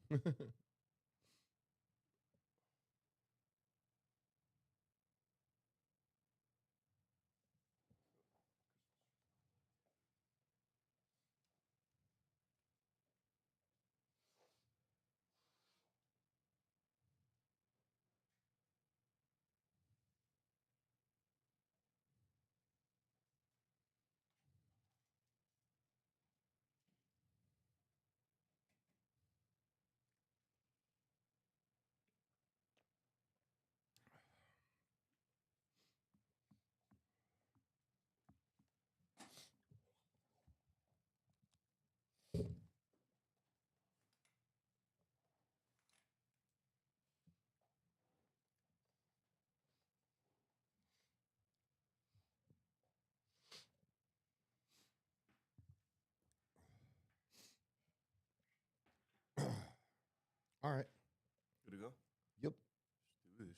The heck? All right. Good to go? Yep. Let's do this.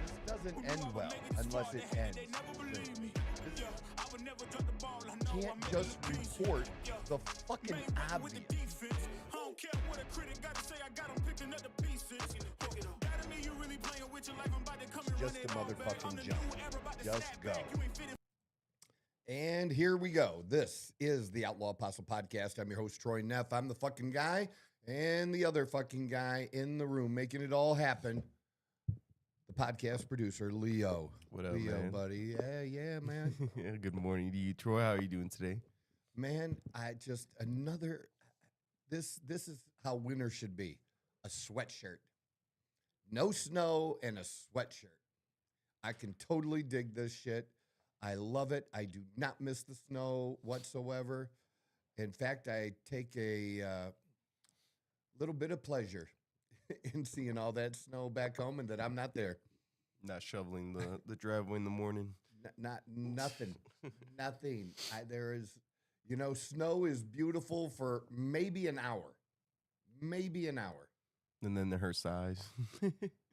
This doesn't end well unless it ends. Can't just report the fucking obvious. Just a motherfucking jump. Just go. And here we go. This is the Outlaw Apostle Podcast. I'm your host, Troy Neff. I'm the fucking guy and the other fucking guy in the room making it all happen. The podcast producer, Leo. What up, Leo, man? buddy. Yeah, man. Yeah, good morning to you, Troy. How are you doing today? Man, this is how winter should be. A sweatshirt. No snow and a sweatshirt. I can totally dig this shit. I love it. I do not miss the snow whatsoever. In fact, I take a little bit of pleasure in seeing all that snow back home and that I'm not there. Not shoveling the driveway in the morning. Nothing. There is, snow is beautiful for maybe an hour. And then her size.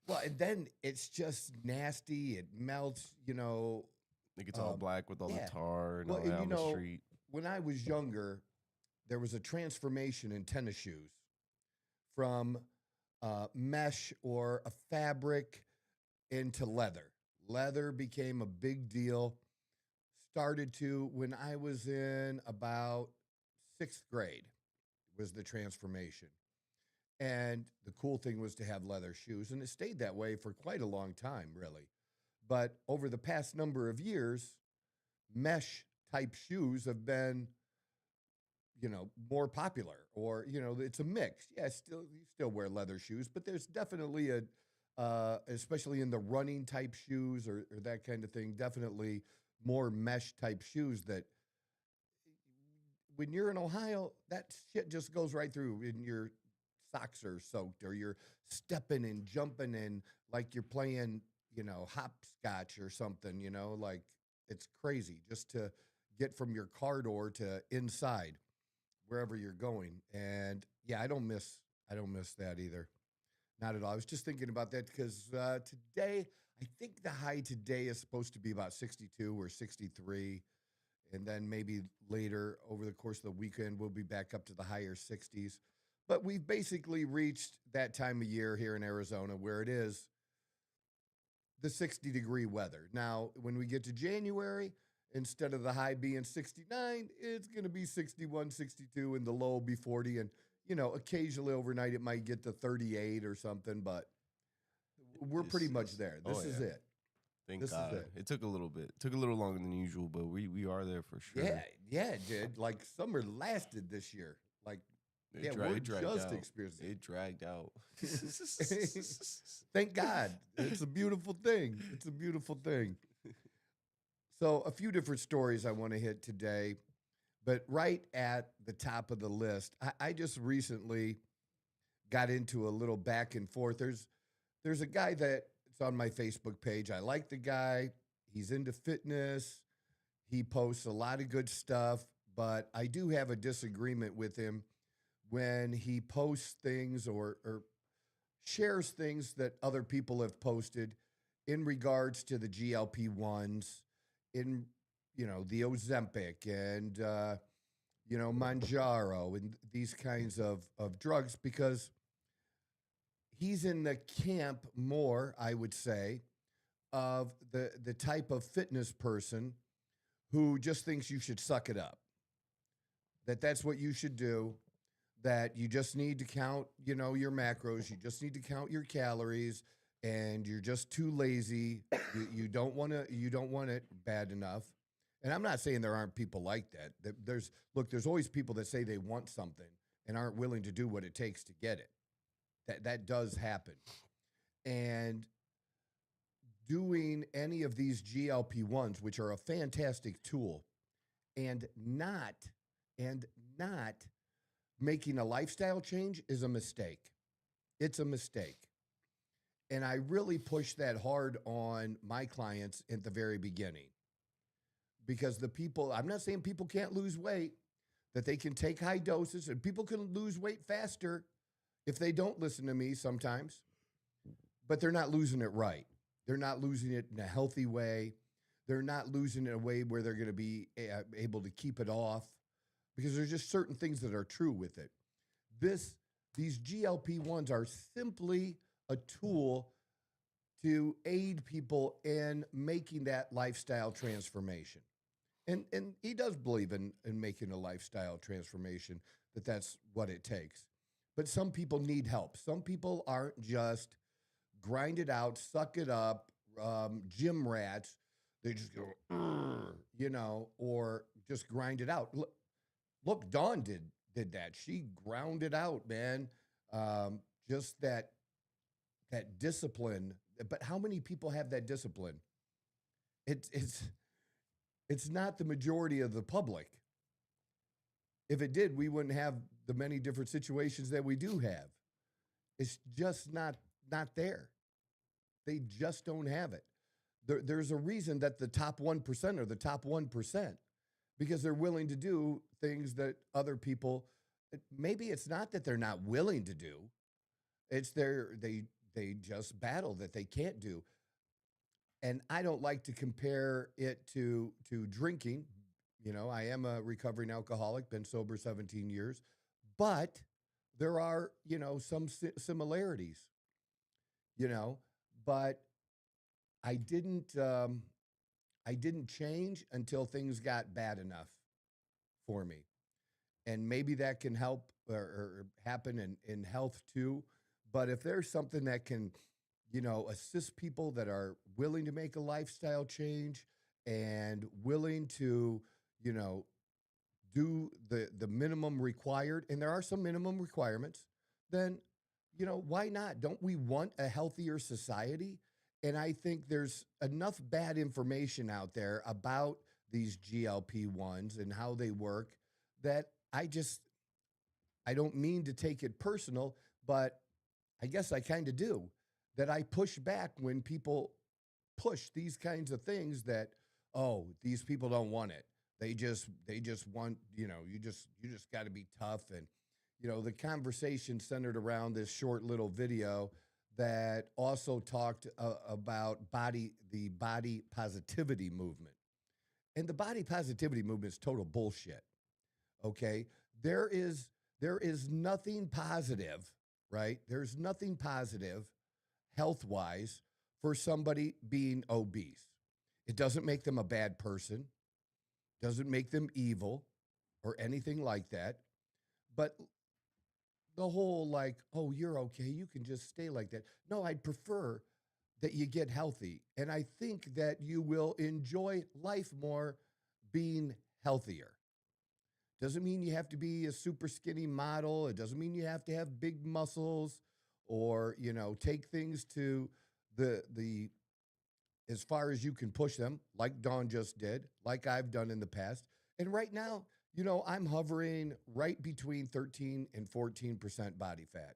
Well, and then it's just nasty. It melts, It gets all black with all the tar and all and that on the street. When I was younger, there was a transformation in tennis shoes from mesh or a fabric into leather. Leather became a big deal. Started to when I was in about 6th grade was the transformation. And the cool thing was to have leather shoes, and it stayed that way for quite a long time, really. But over the past number of years, mesh type shoes have been, more popular, or it's a mix. Yeah, you still wear leather shoes, but there's definitely especially in the running type shoes or that kind of thing, definitely more mesh type shoes that when you're in Ohio, that shit just goes right through, and your socks are soaked, or you're stepping and jumping and like you're playing, hopscotch or something. Like it's crazy just to get from your car door to inside wherever you're going. And yeah, I don't miss that either. Not at all. I was just thinking about that because today, I think the high today is supposed to be about 62 or 63. And then maybe later over the course of the weekend, we'll be back up to the higher 60s. But we've basically reached that time of year here in Arizona where it is the 60-degree weather. Now, when we get to January, instead of the high being 69, it's going to be 61, 62, and the low will be 40. And, occasionally overnight it might get to 38 or something, but we're pretty much there. This is it. Thank God. It took a little bit. It took a little longer than usual, but we are there for sure. Yeah, it did. Like summer lasted this year. Like, we're just experiencing it. It dragged out. Thank God. It's a beautiful thing. It's a beautiful thing. So a few different stories I want to hit today, but right at the top of the list, I just recently got into a little back and forth. There's a guy that's on my Facebook page. I like the guy. He's into fitness. He posts a lot of good stuff, but I do have a disagreement with him when he posts things or shares things that other people have posted in regards to the GLP-1s, in, the Ozempic and, Manjaro and these kinds of drugs, because he's in the camp more, I would say, of the type of fitness person who just thinks you should suck it up, that's what you should do, that you just need to count, your macros, you just need to count your calories, and you're just too lazy. You don't want it bad enough. And I'm not saying there aren't people like that. There's always people that say they want something and aren't willing to do what it takes to get it. That does happen. And doing any of these GLP-1s, which are a fantastic tool, and not making a lifestyle change is a mistake. It's a mistake. And I really push that hard on my clients at the very beginning, because I'm not saying people can't lose weight, that they can take high doses, and people can lose weight faster if they don't listen to me sometimes, but they're not losing it right. They're not losing it in a healthy way. They're not losing it in a way where they're going to be able to keep it off, because there's just certain things that are true with it. These GLP-1s are simply a tool to aid people in making that lifestyle transformation. And he does believe in making a lifestyle transformation, that's what it takes. But some people need help. Some people aren't just grind it out, suck it up, gym rats. They just go, or just grind it out. Look, Dawn did that. She ground it out, man. Just that discipline. But how many people have that discipline? It's not the majority of the public. If it did, we wouldn't have the many different situations that we do have. It's just not there. They just don't have it. There's a reason that the top 1% are the top 1%, because they're willing to do things that other people, maybe it's not that they're not willing to do. It's they just battle that they can't do. And I don't like to compare it to drinking. I am a recovering alcoholic, been sober 17 years, but there are, some similarities, but I didn't change until things got bad enough for me. And maybe that can help or happen in health too. But if there's something that can, assist people that are willing to make a lifestyle change and willing to, do the minimum required, and there are some minimum requirements, then, why not? Don't we want a healthier society? And I think there's enough bad information out there about these GLP-1s and how they work that I don't mean to take it personal, but I guess I kind of do. That I push back when people push these kinds of things that, oh, these people don't want it. They just want, you just got to be tough. And the conversation centered around this short little video that also talked about the body positivity movement. And the body positivity movement is total bullshit. Okay? There is there is nothing positive, right? There's nothing positive health-wise for somebody being obese. It doesn't make them a bad person, doesn't make them evil or anything like that. But the whole like, oh, you're okay, you can just stay like that. No, I'd prefer that you get healthy. And I think that you will enjoy life more being healthier. Doesn't mean you have to be a super skinny model. It doesn't mean you have to have big muscles or, take things to the as far as you can push them, like Dawn just did, like I've done in the past. And right now, I'm hovering right between 13 and 14% body fat.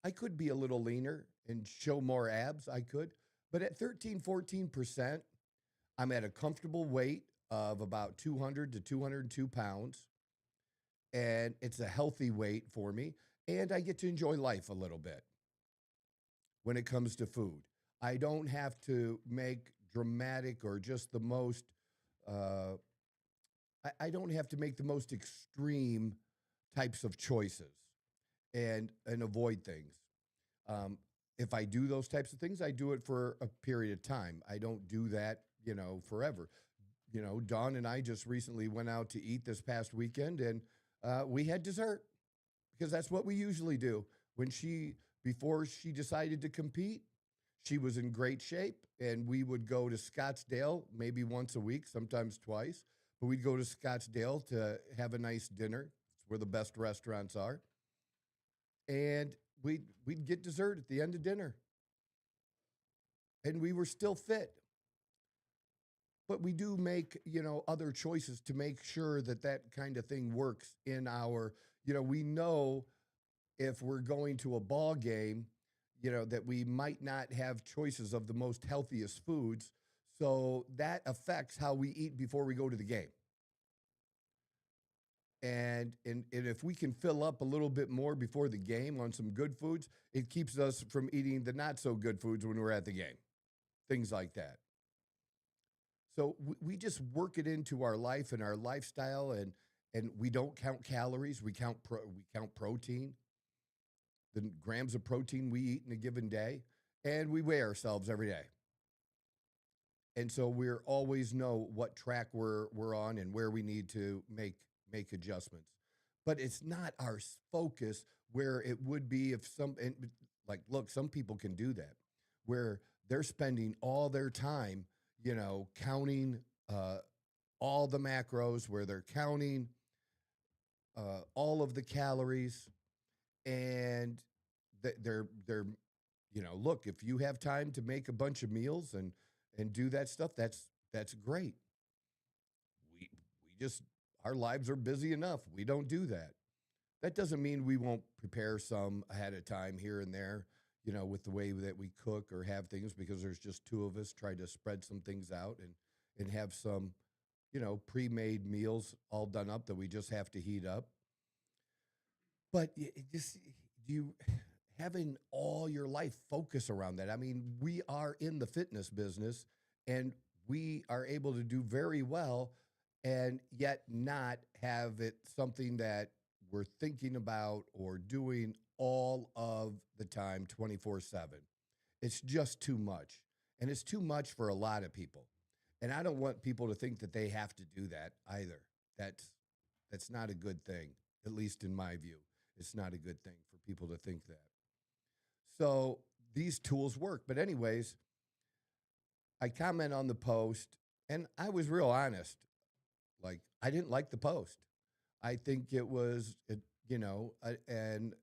I could be a little leaner and show more abs. I could. But at 13, 14%, I'm at a comfortable weight of about 200 to 202 pounds. And it's a healthy weight for me. And I get to enjoy life a little bit when it comes to food. I don't have to make dramatic or just the most, uh, I don't have to make the most extreme types of choices and avoid things. Um, if I do those types of things, I do it for a period of time. I don't do that, forever. Dawn and I just recently went out to eat this past weekend, and we had dessert because that's what we usually do. Before she decided to compete, she was in great shape, and we would go to Scottsdale maybe once a week, sometimes twice. But we'd go to Scottsdale to have a nice dinner. It's where the best restaurants are, and we'd get dessert at the end of dinner, and we were still fit. But we do make other choices to make sure that that kind of thing works in our. We know if we're going to a ball game, that we might not have choices of the most healthiest foods. So that affects how we eat before we go to the game. And if we can fill up a little bit more before the game on some good foods, it keeps us from eating the not so good foods when we're at the game. Things like that. So we just work it into our life and our lifestyle, and we don't count calories. We count protein, the grams of protein we eat in a given day, and we weigh ourselves every day. And so we're always know what track we're on and where we need to make adjustments. But it's not our focus where it would be if like, look, some people can do that, where they're spending all their time, counting all the macros, where they're counting all of the calories, and they're look, if you have time to make a bunch of meals and do that stuff, that's great. We just our lives are busy enough. We don't do that. That doesn't mean we won't prepare some ahead of time here and there, with the way that we cook or have things, because there's just two of us. Try to spread some things out and have some, pre-made meals all done up that we just have to heat up. But just you having all your life focus around that. I mean, we are in the fitness business, and we are able to do very well and yet not have it something that we're thinking about or doing all of the time 24/7. It's just too much. And it's too much for a lot of people. And I don't want people to think that they have to do that either. That's not a good thing, at least in my view. It's not a good thing for people to think that. So these tools work. But anyways, I comment on the post, and I was real honest. Like, I didn't like the post. I think it was, and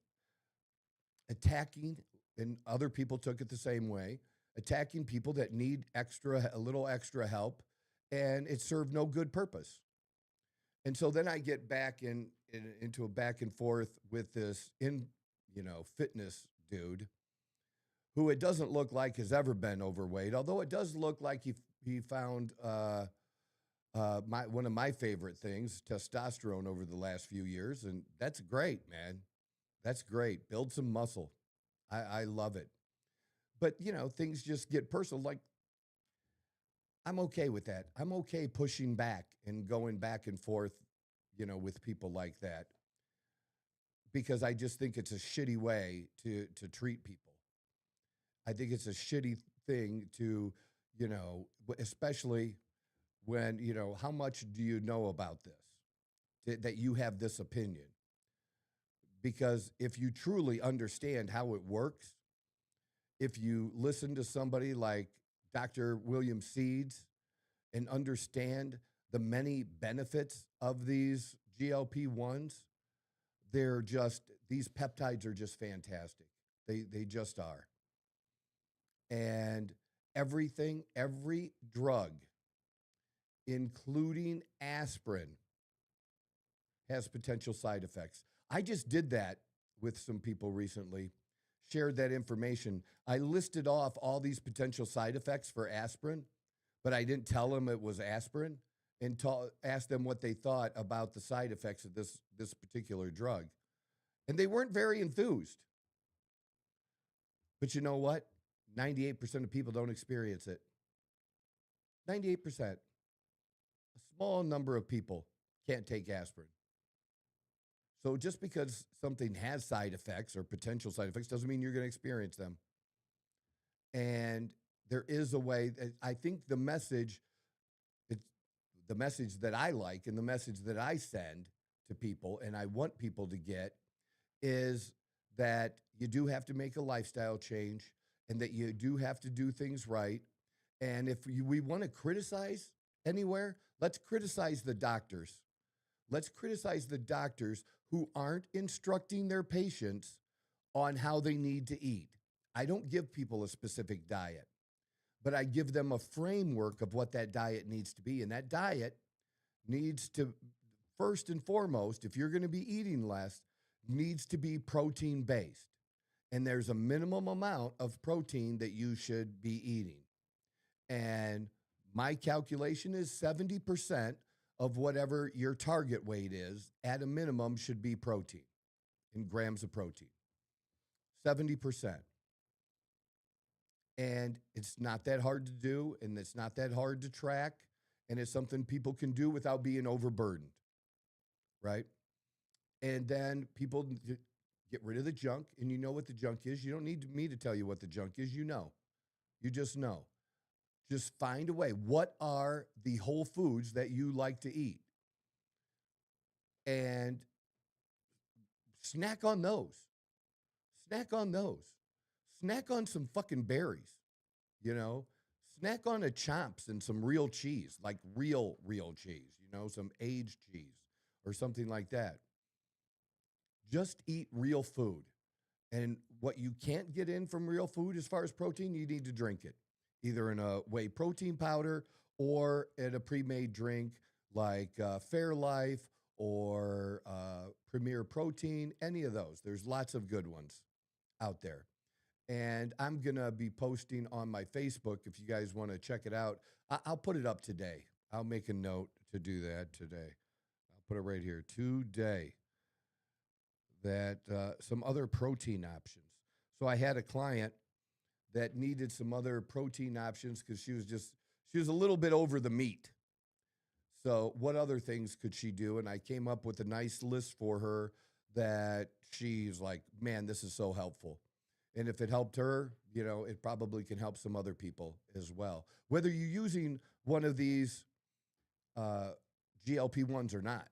attacking, and other people took it the same way, attacking people that need a little extra help, and it served no good purpose. And so then I get back into a back and forth with this fitness dude who it doesn't look like has ever been overweight, although it does look like he found one of my favorite things, testosterone, over the last few years, and that's great, man. That's great. Build some muscle. I love it. But things just get personal. Like, I'm okay with that. I'm okay pushing back and going back and forth, with people like that, because I just think it's a shitty way to treat people. I think it's a shitty thing to, especially when, how much do you know about this, that you have this opinion? Because if you truly understand how it works, if you listen to somebody like Dr. William Seeds and understand the many benefits of these GLP-1s, these peptides are just fantastic. They just are. And every drug, including aspirin, has potential side effects. I just did that with some people recently, shared that information. I listed off all these potential side effects for aspirin, but I didn't tell them it was aspirin, and asked them what they thought about the side effects of this particular drug. And they weren't very enthused. But you know what? 98% of people don't experience it. 98%. A small number of people can't take aspirin. So just because something has side effects or potential side effects doesn't mean you're going to experience them. And there is a way. I think the message that I like and the message that I send to people and I want people to get is that you do have to make a lifestyle change and that you do have to do things right. And if we want to criticize anywhere, let's criticize the doctors. Let's criticize the doctors who aren't instructing their patients on how they need to eat. I don't give people a specific diet, but I give them a framework of what that diet needs to be. And that diet needs to, first and foremost, if you're going to be eating less, needs to be protein-based. And there's a minimum amount of protein that you should be eating. And my calculation is 70% of whatever your target weight is, at a minimum, should be protein, in grams of protein. 70%. And it's not that hard to do, and it's not that hard to track, and it's something people can do without being overburdened, right? And then people get rid of the junk, and you know what the junk is. You don't need me to tell you what the junk is. You know. You just know. Just find a way. What are the whole foods that you like to eat? And snack on those. Snack on those. Snack on some fucking berries, Snack on a chomps and some real cheese, like real cheese, some aged cheese or something like that. Just eat real food. And what you can't get in from real food as far as protein, you need to drink it, either in a whey protein powder or in a pre-made drink like Fairlife or Premier Protein, any of those. There's lots of good ones out there. And I'm going to be posting on my Facebook if you guys want to check it out. I'll put it up today. I'll make a note to do that today. I'll put it right here today. That some other protein options. So I had a client that needed some other protein options because she was a little bit over the meat. So what other things could she do? And I came up with a nice list for her that she's like, man, this is so helpful. And if it helped her, it probably can help some other people as well. Whether you're using one of these GLP-1s or not,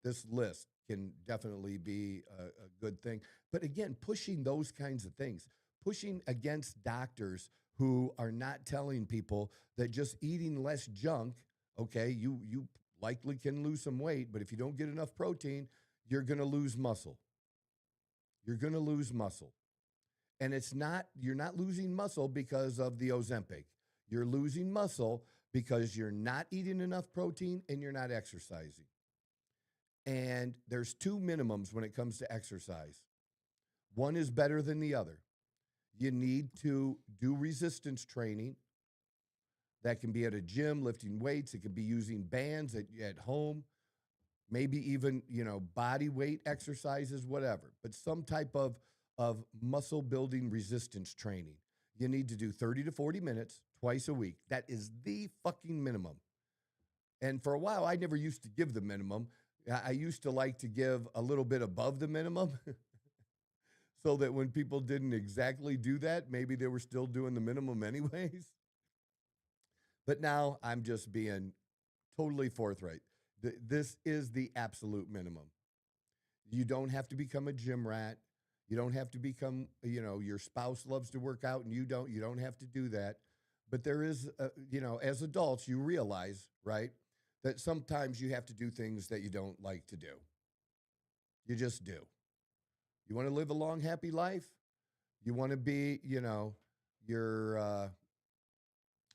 this list can definitely be a good thing. But again, pushing those kinds of things, pushing against doctors who are not telling people that just eating less junk, okay, you likely can lose some weight, but if you don't get enough protein, you're going to lose muscle. You're going to lose muscle. And you're not losing muscle because of the Ozempic. You're losing muscle because you're not eating enough protein and you're not exercising. And there's two minimums when it comes to exercise. One is better than the other. You need to do resistance training. That can be at a gym, lifting weights. It can be using bands at home, maybe even, body weight exercises, whatever. But some type of muscle building resistance training. You need to do 30 to 40 minutes twice a week. That is the fucking minimum. And for a while, I never used to give the minimum. I used to like to give a little bit above the minimum so that when people didn't exactly do that, maybe they were still doing the minimum anyways. But now I'm just being totally forthright. This is the absolute minimum. You don't have to become a gym rat. You don't have to become, your spouse loves to work out and you don't. You don't have to do that. But there is, as adults, you realize, right, that sometimes you have to do things that you don't like to do. You just do. You want to live a long, happy life? You want to be, you're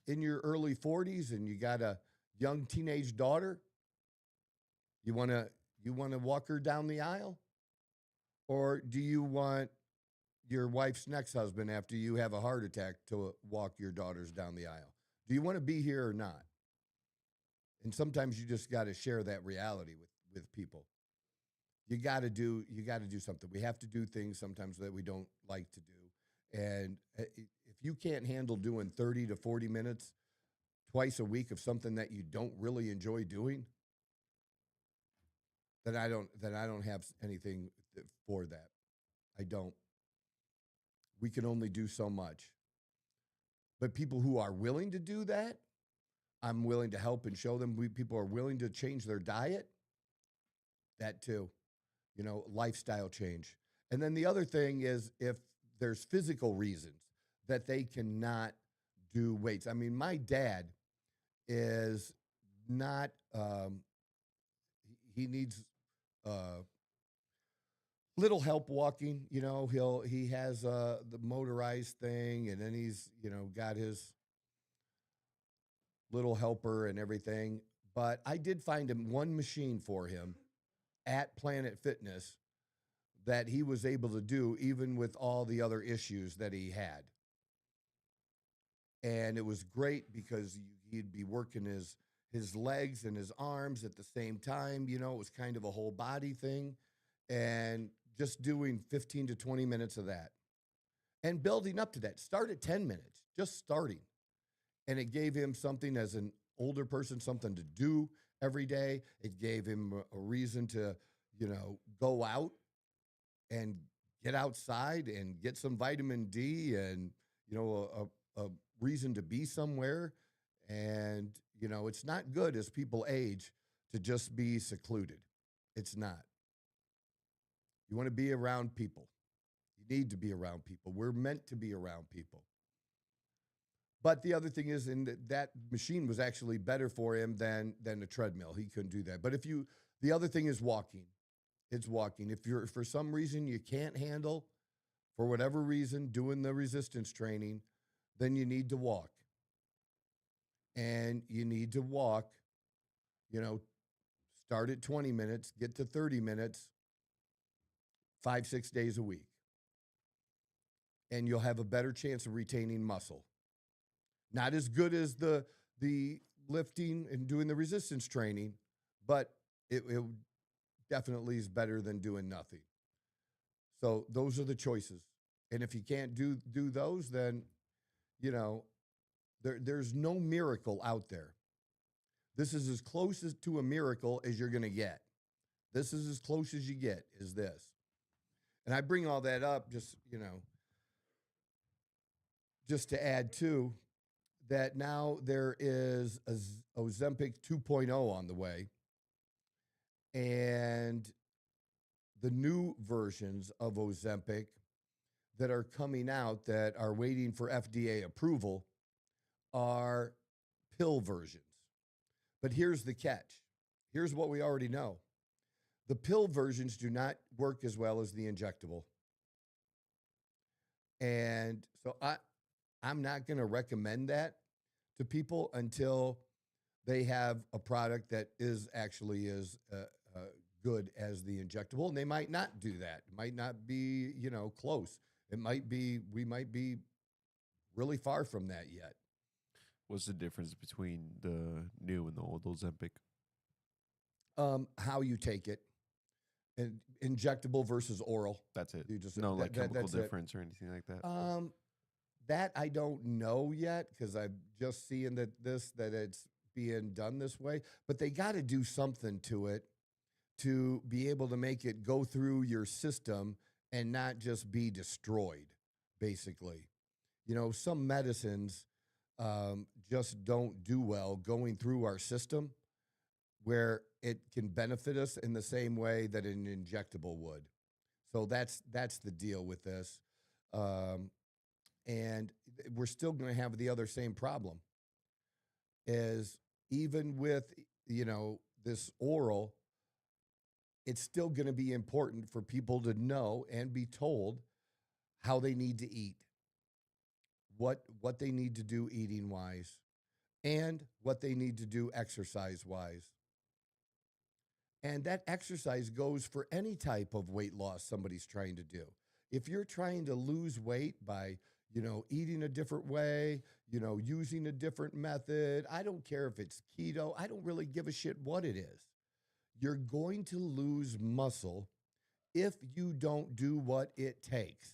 in your early 40s and you got a young teenage daughter? You want to walk her down the aisle? Or do you want your wife's next husband after you have a heart attack to walk your daughters down the aisle? Do you want to be here or not? And sometimes you just got to share that reality with people. You got to do something. We have to do things sometimes that we don't like to do. And if you can't handle doing 30 to 40 minutes twice a week of something that you don't really enjoy doing, then I don't have anything for that. I don't. We can only do so much. But people who are willing to do that, I'm willing to help and show them. People are willing to change their diet. That too, lifestyle change. And then the other thing is if there's physical reasons that they cannot do weights. I mean, my dad is not, he needs little help walking. He has the motorized thing, and then he's, got his little helper and everything. But I did find him one machine for him at Planet Fitness that he was able to do even with all the other issues that he had. And it was great because he'd be working his legs and his arms at the same time. It was kind of a whole body thing. And just doing 15 to 20 minutes of that and building up to that. Start at 10 minutes, just starting. And it gave him something as an older person, something to do every day. It gave him a reason to, go out and get outside and get some vitamin D and, a reason to be somewhere. And, it's not good as people age to just be secluded. It's not. You want to be around people. You need to be around people. We're meant to be around people. But the other thing is, that machine was actually better for him than a treadmill. He couldn't do that. But the other thing is walking. It's walking. If for some reason you can't handle, for whatever reason, doing the resistance training, then you need to walk. And you need to walk, start at 20 minutes, get to 30 minutes, 5-6 days a week. And you'll have a better chance of retaining muscle. Not as good as the lifting and doing the resistance training, but it definitely is better than doing nothing. So those are the choices. And if you can't do those, then, there's no miracle out there. This is as close to a miracle as you're going to get. This is as close as you get, is this. And I bring all that up just to add to that now there is a Ozempic 2.0 on the way. And the new versions of Ozempic that are coming out that are waiting for FDA approval are pill versions. But here's the catch. Here's what we already know. The pill versions do not work as well as the injectable. And so I'm not going to recommend that to people until they have a product that is good as the injectable, and they might not do that. It might not be, close. It might be, we might be really far from that yet. What's the difference between the new and the old Ozempic? How you take it, and injectable versus oral. That's it. You just No, like chemical that's it. difference or anything like that. That I don't know yet because I'm just seeing that it's being done this way. But they got to do something to it to be able to make it go through your system and not just be destroyed, basically. Some medicines just don't do well going through our system where it can benefit us in the same way that an injectable would. So that's the deal with this. And we're still going to have the other same problem is even with, this oral, it's still going to be important for people to know and be told how they need to eat, what they need to do eating wise, and what they need to do exercise wise. And that exercise goes for any type of weight loss somebody's trying to do. If you're trying to lose weight by, eating a different way, using a different method, I don't care if it's keto, I don't really give a shit what it is. You're going to lose muscle if you don't do what it takes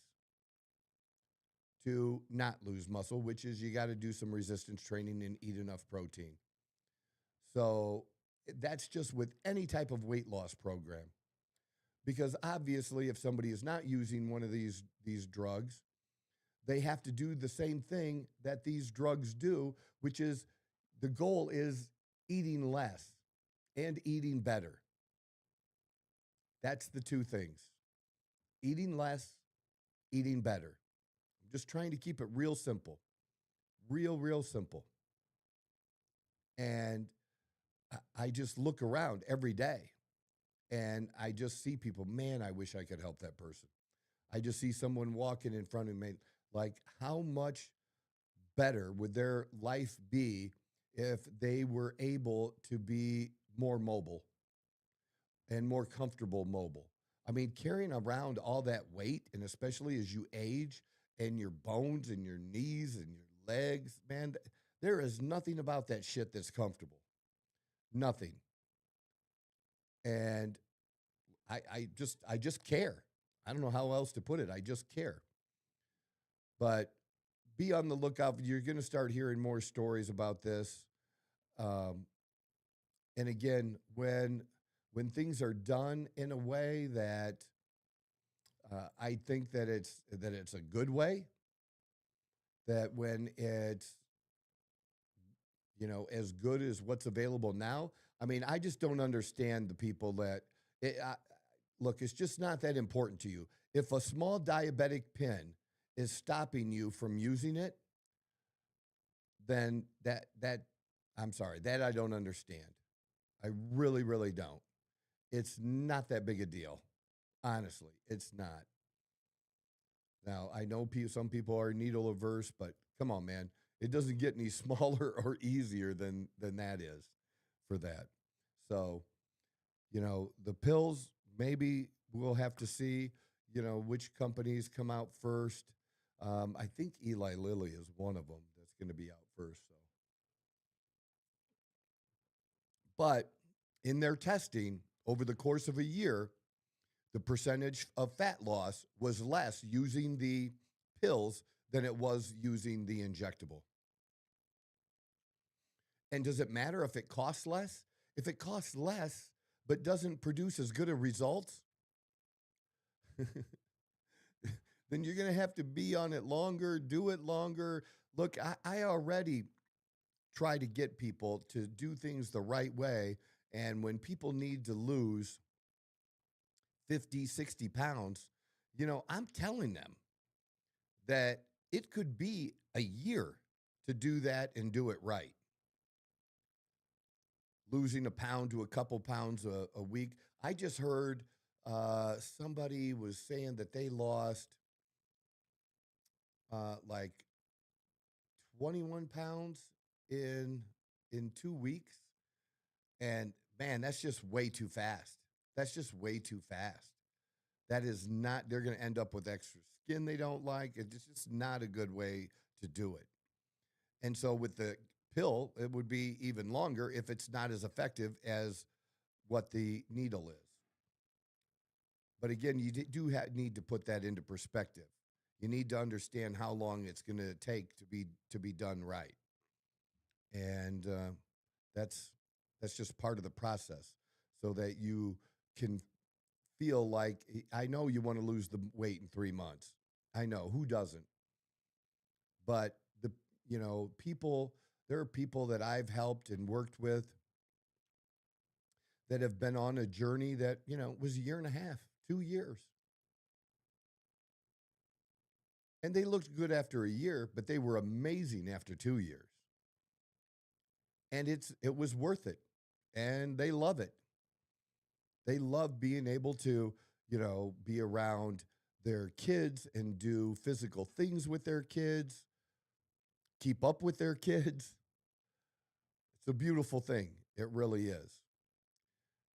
to not lose muscle, which is you got to do some resistance training and eat enough protein. So that's just with any type of weight loss program. Because obviously, if somebody is not using one of these drugs, they have to do the same thing that these drugs do, which is the goal is eating less and eating better. That's the two things. Eating less, eating better. I'm just trying to keep it real simple. Real simple. And I just look around every day and I just see people, man, I wish I could help that person. I just see someone walking in front of me, like how much better would their life be if they were able to be more mobile and more comfortable mobile? I mean, carrying around all that weight, and especially as you age and your bones and your knees and your legs, man, there is nothing about that shit that's comfortable. Nothing. And I just care. I don't know how else to put it. I just care. But be on the lookout. You're going to start hearing more stories about this. And again, when things are done in a way that I think that it's a good way, that when it's as good as what's available now. I mean, I just don't understand the people that look. It's just not that important to you. If a small diabetic pin is stopping you from using it, then that I'm sorry, that I don't understand. I really don't. It's not that big a deal. Honestly, it's not. Now, I know some people are needle averse, but come on, man. It doesn't get any smaller or easier than that is for that. So, the pills, maybe we'll have to see, which companies come out first. I think Eli Lilly is one of them that's going to be out first. So, but in their testing over the course of a year, the percentage of fat loss was less using the pills than it was using the injectable. And does it matter if it costs less? If it costs less but doesn't produce as good a results, then you're going to have to be on it longer, do it longer. Look, I already try to get people to do things the right way. And when people need to lose 50, 60 pounds, I'm telling them that it could be a year to do that and do it right. Losing a pound to a couple pounds a week. I just heard somebody was saying that they lost like 21 pounds in 2 weeks. And man, that's just way too fast. That's just way too fast. That is not, they're going to end up with extra skin they don't like. It's just not a good way to do it. And so with the pill, it would be even longer if it's not as effective as what the needle is. But again, you need to put that into perspective. You need to understand how long it's going to take to be done right, and that's just part of the process, so that you can feel like, I know you want to lose the weight in 3 months. I know, who doesn't? But people, there are people that I've helped and worked with that have been on a journey that was a year and a half, 2 years. And they looked good after a year, but they were amazing after 2 years. And it was worth it. And they love it. They love being able to, be around their kids and do physical things with their kids, keep up with their kids. It's a beautiful thing. It really is.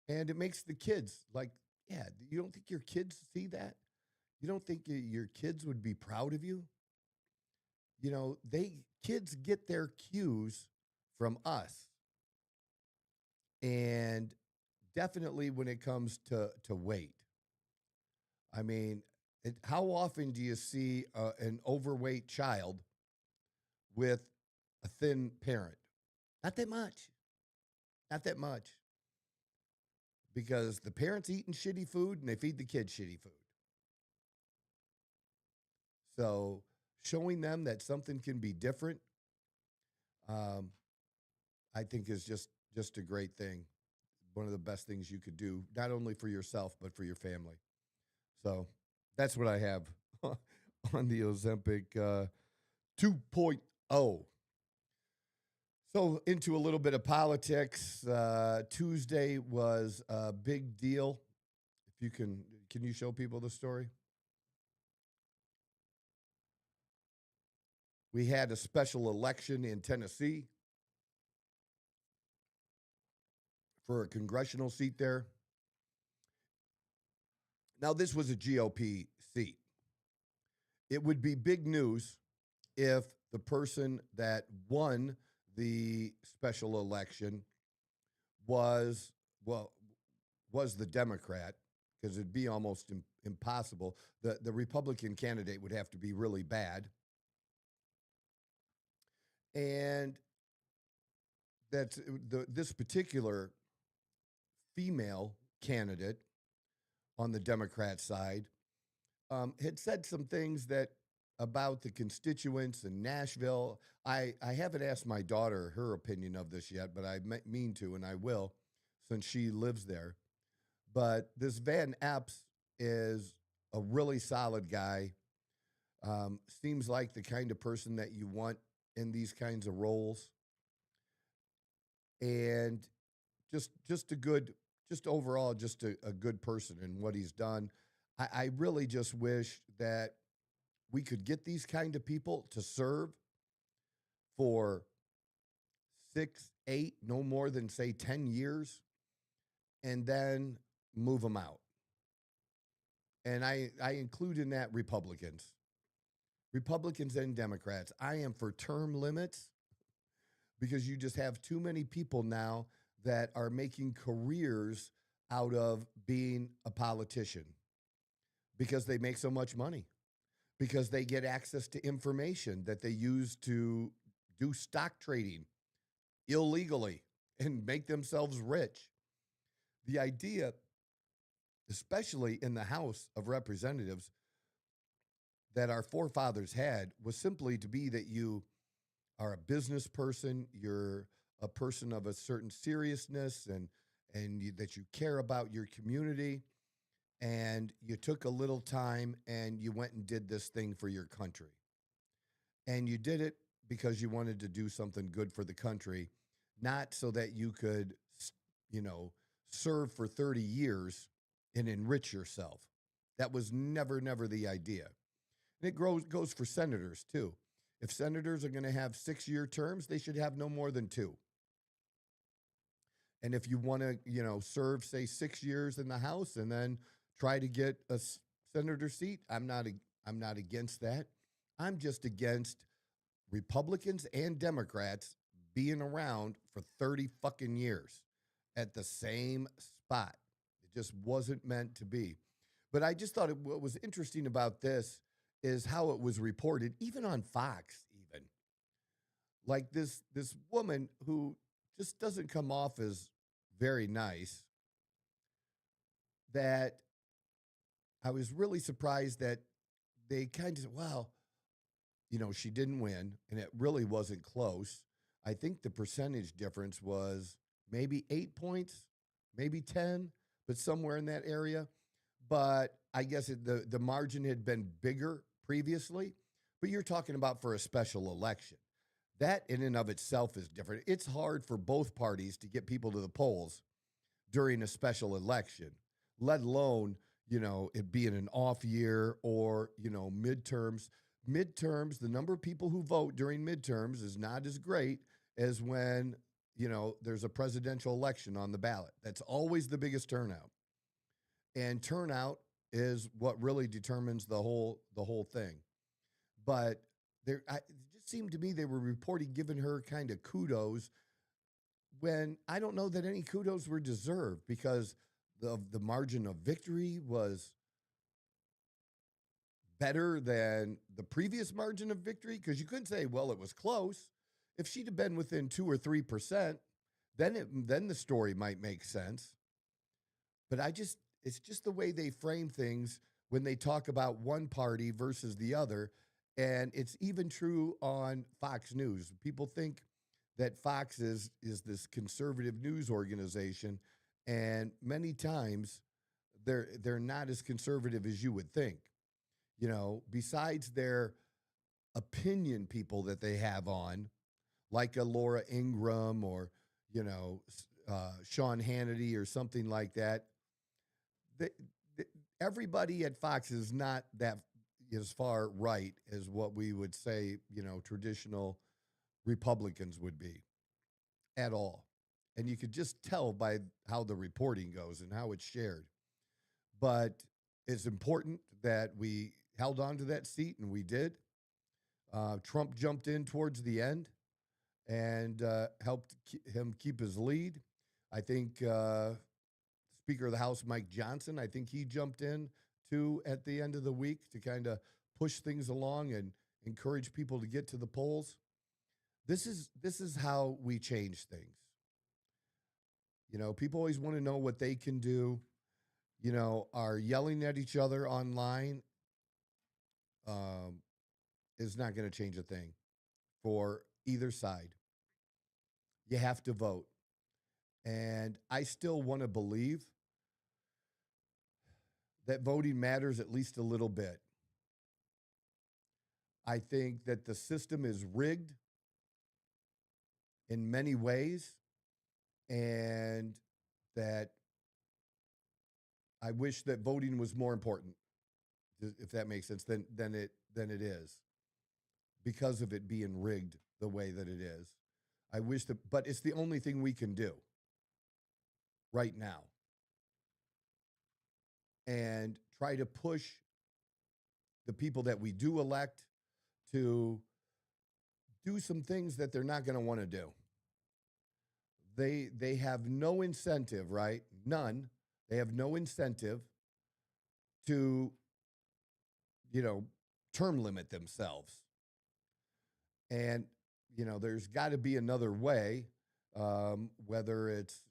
And it makes the kids like, yeah, you don't think your kids see that? You don't think your kids would be proud of you? Kids get their cues from us. And definitely when it comes to weight. I mean, how often do you see an overweight child with a thin parent? Not that much. Not that much. Because the parents eating shitty food and they feed the kids shitty food. So showing them that something can be different, I think is just a great thing. One of the best things you could do, not only for yourself, but for your family. So that's what I have on the Ozempic 2.0. So into a little bit of politics. Tuesday was a big deal. If you can you show people the story? We had a special election in Tennessee for a congressional seat there. Now, this was a GOP seat. It would be big news if the person that won the special election was the Democrat, because it'd be almost impossible. The Republican candidate would have to be really bad. And that this particular female candidate on the Democrat side had said some things that about the constituents in Nashville. I haven't asked my daughter her opinion of this yet, but I mean to, and I will, since she lives there. But this Van Epps is a really solid guy. Seems like the kind of person that you want in these kinds of roles. And just a good, just overall, just a good person in what he's done. I really just wish that we could get these kind of people to serve for 6, 8, no more than, say, 10 years, and then move them out. And I include in that Republicans and Democrats. I am for term limits, because you just have too many people now that are making careers out of being a politician because they make so much money, because they get access to information that they use to do stock trading illegally and make themselves rich. The idea, especially in the House of Representatives, that our forefathers had was simply to be that you are a business person, you're a person of a certain seriousness, and that you care about your community, and you took a little time and you went and did this thing for your country. And you did it because you wanted to do something good for the country, not so that you could, serve for 30 years and enrich yourself. That was never the idea. And it goes for senators too. If senators are going to have 6-year terms, they should have no more than 2. And if you want to, serve, say, 6 years in the House and then try to get a senator seat, I'm not against that. I'm just against Republicans and Democrats being around for 30 fucking years at the same spot. It just wasn't meant to be. But I just thought what was interesting about this is how it was reported, even on Fox, even. Like this woman who just doesn't come off as very nice, that I was really surprised that they kind of, well, she didn't win, and it really wasn't close. I think the percentage difference was maybe 8 points, maybe 10, but somewhere in that area. But I guess the margin had been bigger previously. But you're talking about for a special election. That in and of itself is different. It's hard for both parties to get people to the polls during a special election, let alone, it being an off year or, midterms. Midterms, the number of people who vote during midterms is not as great as when, there's a presidential election on the ballot. That's always the biggest turnout. And turnout is what really determines the whole thing. But it just seemed to me they were reporting giving her kind of kudos when I don't know that any kudos were deserved, because the margin of victory was better than the previous margin of victory, because you couldn't say, well, it was close. If she'd have been within 2 or 3%, then the story might make sense. But it's just the way they frame things when they talk about one party versus the other. And it's even true on Fox News. People think that Fox is this conservative news organization, and many times they're not as conservative as you would think. Besides their opinion people that they have on, like a Laura Ingraham or Sean Hannity or something like that, everybody at Fox is not that as far right as what we would say, traditional Republicans would be at all. And you could just tell by how the reporting goes and how it's shared. But it's important that we held on to that seat, and we did. Trump jumped in towards the end and helped him keep his lead. I think Speaker of the House, Mike Johnson, I think he jumped in too at the end of the week to kind of push things along and encourage people to get to the polls. This is how we change things. People always want to know what they can do. Are yelling at each other online is not going to change a thing for either side. You have to vote. And I still want to believe that voting matters at least a little bit. I think that the system is rigged in many ways, and that I wish that voting was more important, if that makes sense, than it is, because of it being rigged the way that it is. I wish that, but it's the only thing we can do right now, and try to push the people that we do elect to do some things that they're not going to want to do. They have no incentive, right? None. They have no incentive to, term limit themselves. And, there's got to be another way, whether it's,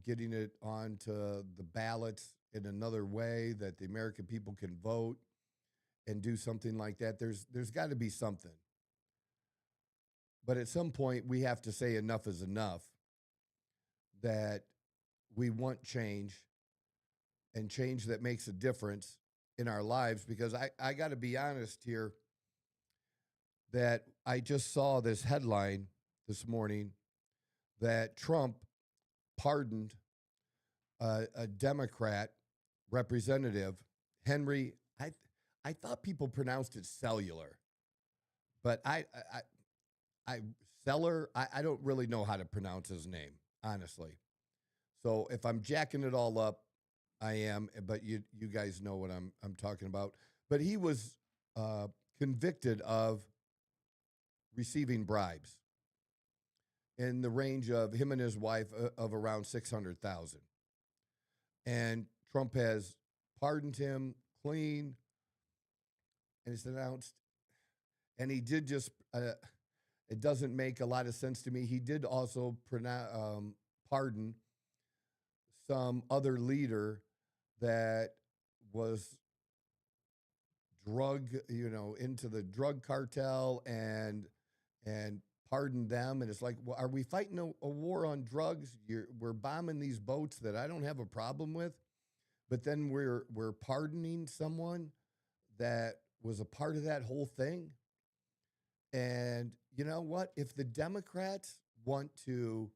getting it onto the ballots in another way that the American people can vote and do something like that. There's got to be something. But at some point, we have to say enough is enough, that we want change, and change that makes a difference in our lives. Because I got to be honest here, that I just saw this headline this morning that Trump pardoned a Democrat representative, Henry. I thought people pronounced it cellular, but I don't really know how to pronounce his name, honestly. So if I'm jacking it all up, I am. But you guys know what I'm talking about. But he was uh, convicted of receiving bribes in the range of him and his wife of around 600,000. And Trump has pardoned him clean, and it's announced. And he did just. It doesn't make a lot of sense to me. He did also pardon some other leader that was into the drug cartel and pardon them. And it's like, well, are we fighting a war on drugs? We're bombing these boats that I don't have a problem with, but then we're pardoning someone that was a part of that whole thing. And you know what? If the Democrats want to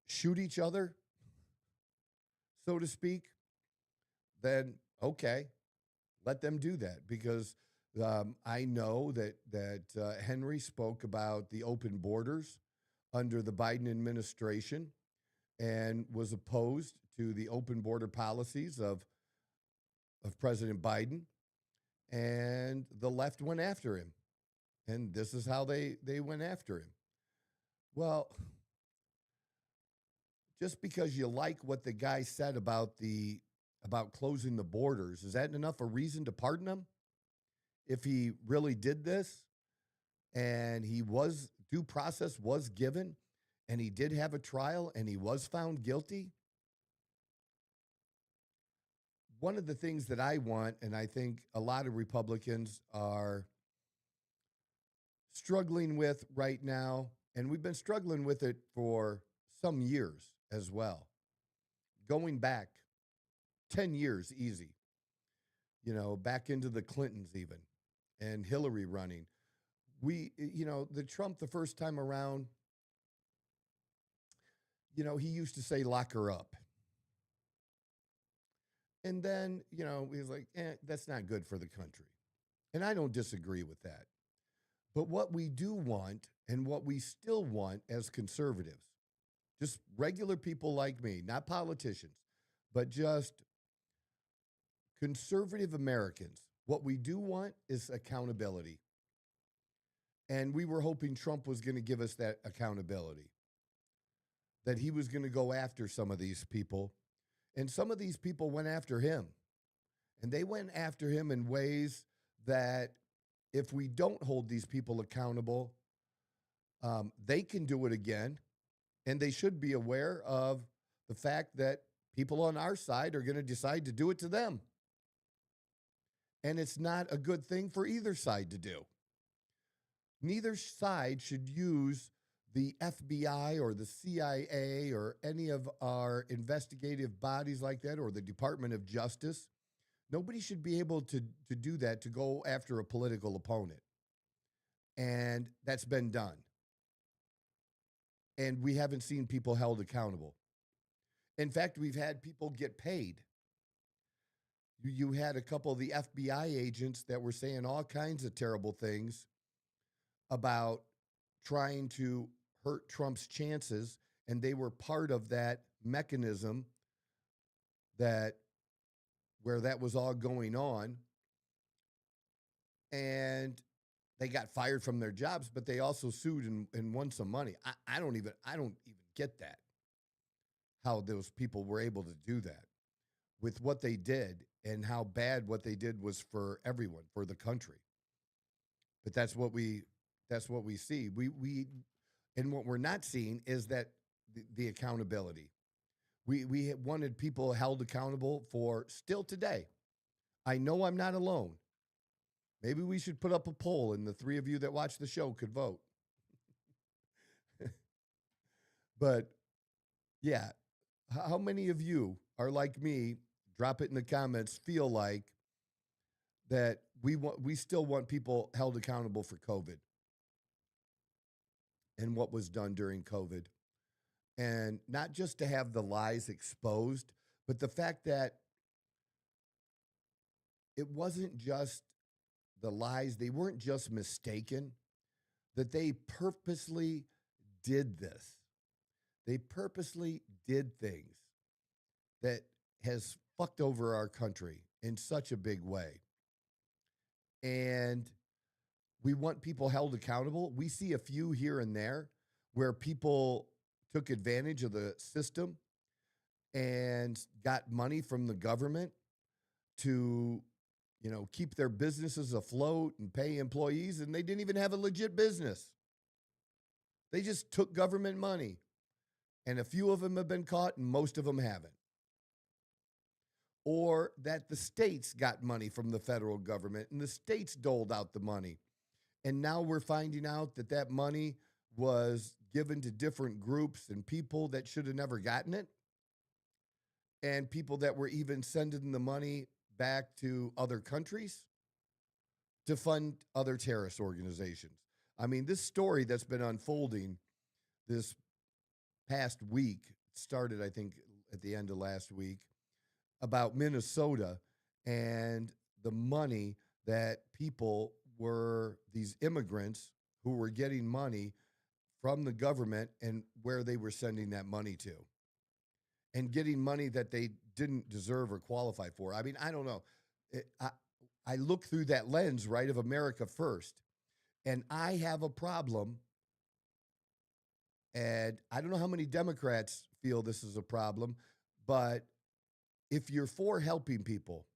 shoot each other, so to speak, then okay, let them do that, because I know that Henry spoke about the open borders under the Biden administration and was opposed to the open border policies of President Biden, and the left went after him, and this is how they went after him. Well, just because you like what the guy said about closing the borders, is that enough a reason to pardon him? If he really did this and due process was given and he did have a trial and he was found guilty. One of the things that I want, and I think a lot of Republicans are struggling with right now, and we've been struggling with it for some years as well, going back 10 years easy, back into the Clintons even, and Hillary running. The Trump the first time around, he used to say, lock her up. And then, he's like, that's not good for the country. And I don't disagree with that. But what we do want, and what we still want as conservatives, just regular people like me, not politicians, but just conservative Americans, what we do want is accountability. And we were hoping Trump was going to give us that accountability, that he was going to go after some of these people. And some of these people went after him. And they went after him in ways that if we don't hold these people accountable, they can do it again. And they should be aware of the fact that people on our side are going to decide to do it to them. And it's not a good thing for either side to do. Neither side should use the FBI or the CIA or any of our investigative bodies like that, or the Department of Justice. Nobody should be able to do that, to go after a political opponent. And that's been done. And we haven't seen people held accountable. In fact, we've had people get paid. You had a couple of the FBI agents that were saying all kinds of terrible things about trying to hurt Trump's chances, and they were part of that mechanism where that was all going on. And they got fired from their jobs, but they also sued and won some money. I don't even get that, how those people were able to do that with what they did, and how bad what they did was for everyone, for the country. But that's what we see. And what we're not seeing is that the accountability. We wanted people held accountable for still today. I know I'm not alone. Maybe we should put up a poll, and the three of you that watch the show could vote. But yeah, how many of you are like me? Drop it in the comments. Feel like that we still want people held accountable for COVID and what was done during COVID. And not just to have the lies exposed, but the fact that it wasn't just the lies, they weren't just mistaken, that they purposely did this. They purposely did things that has fucked over our country in such a big way. And we want people held accountable. We see a few here and there where people took advantage of the system and got money from the government to, keep their businesses afloat and pay employees, and they didn't even have a legit business. They just took government money, and a few of them have been caught, and most of them haven't. Or that the states got money from the federal government, and the states doled out the money. And now we're finding out that that money was given to different groups and people that should have never gotten it, and people that were even sending the money back to other countries to fund other terrorist organizations. I mean, this story that's been unfolding this past week started, I think, at the end of last week about Minnesota and the money that people were, these immigrants who were getting money from the government and where they were sending that money to and getting money that they didn't deserve or qualify for. I mean, I don't know. I look through that lens, right, of America first, and I have a problem. And I don't know how many Democrats feel this is a problem, but if you're for helping people,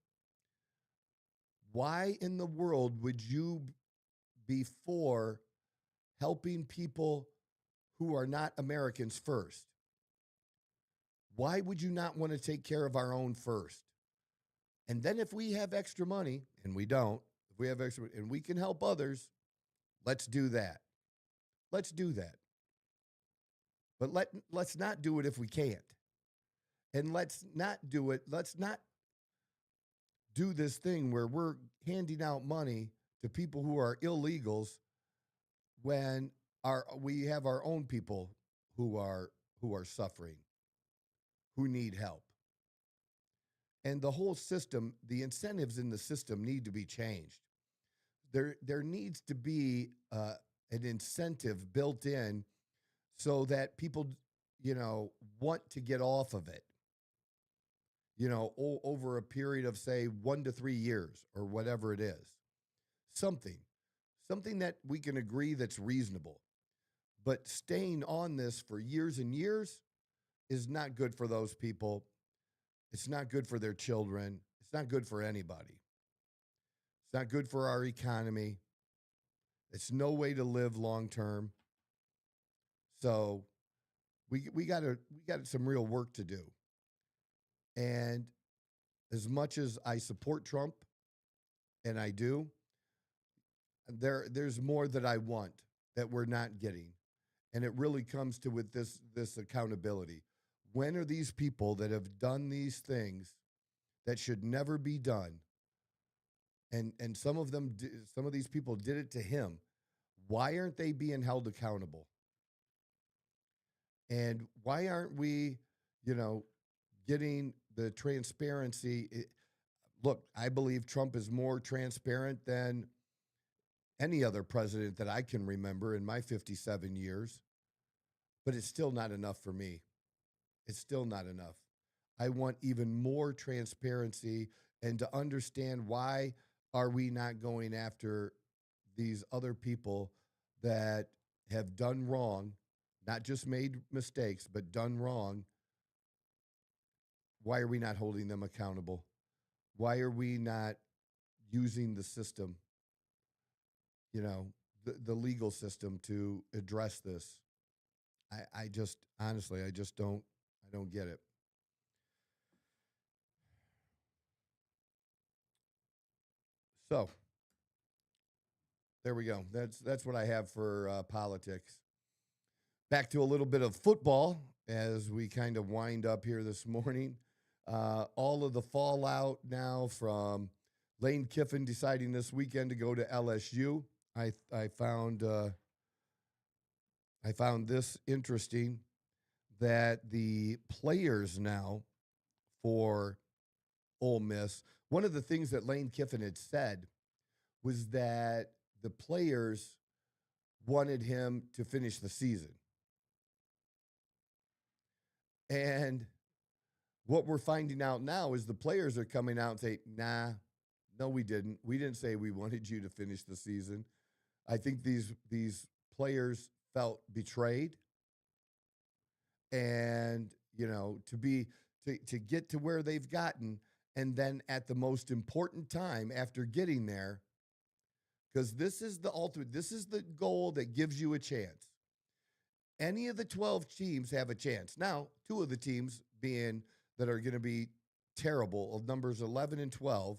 why in the world would you be for helping people who are not Americans first? Why would you not want to take care of our own first? And then if we have extra money, and we don't, if we have extra and we can help others, let's do that. Let's do that. But let's not do it if we can't. And let's not do it. Let's not do this thing where we're handing out money to people who are illegals when we have our own people who are suffering, who need help. And the whole system, the incentives in the system need to be changed. There needs to be an incentive built in so that people, want to get off of it, over a period of, say, 1 to 3 years or whatever it is. Something that we can agree that's reasonable. But staying on this for years and years is not good for those people. It's not good for their children. It's not good for anybody. It's not good for our economy. It's no way to live long term. So we got some real work to do. And as much as I support Trump, and I do, there's more that I want that we're not getting. And it really comes to with this accountability. When are these people that have done these things that should never be done? And some of these people did it to him. Why aren't they being held accountable? And why aren't we, getting the transparency? Look, I believe Trump is more transparent than any other president that I can remember in my 57 years, but it's still not enough for me. It's still not enough. I want even more transparency and to understand why are we not going after these other people that have done wrong, not just made mistakes, but done wrong. Why are we not holding them accountable? Why are we not using the system, the legal system to address this? I just, honestly, I don't get it. So there we go. That's what I have for politics. Back to a little bit of football as we kind of wind up here this morning. All of the fallout now from Lane Kiffin deciding this weekend to go to LSU. I found this interesting that the players now for Ole Miss, one of the things that Lane Kiffin had said was that the players wanted him to finish the season. And what we're finding out now is the players are coming out and say, nah, no, we didn't. We didn't say we wanted you to finish the season. I think these players felt betrayed. And, to get to where they've gotten, and then at the most important time after getting there, because this is the ultimate, this is the goal that gives you a chance. Any of the 12 teams have a chance. Now, two of the teams being that are going to be terrible, of numbers 11 and 12,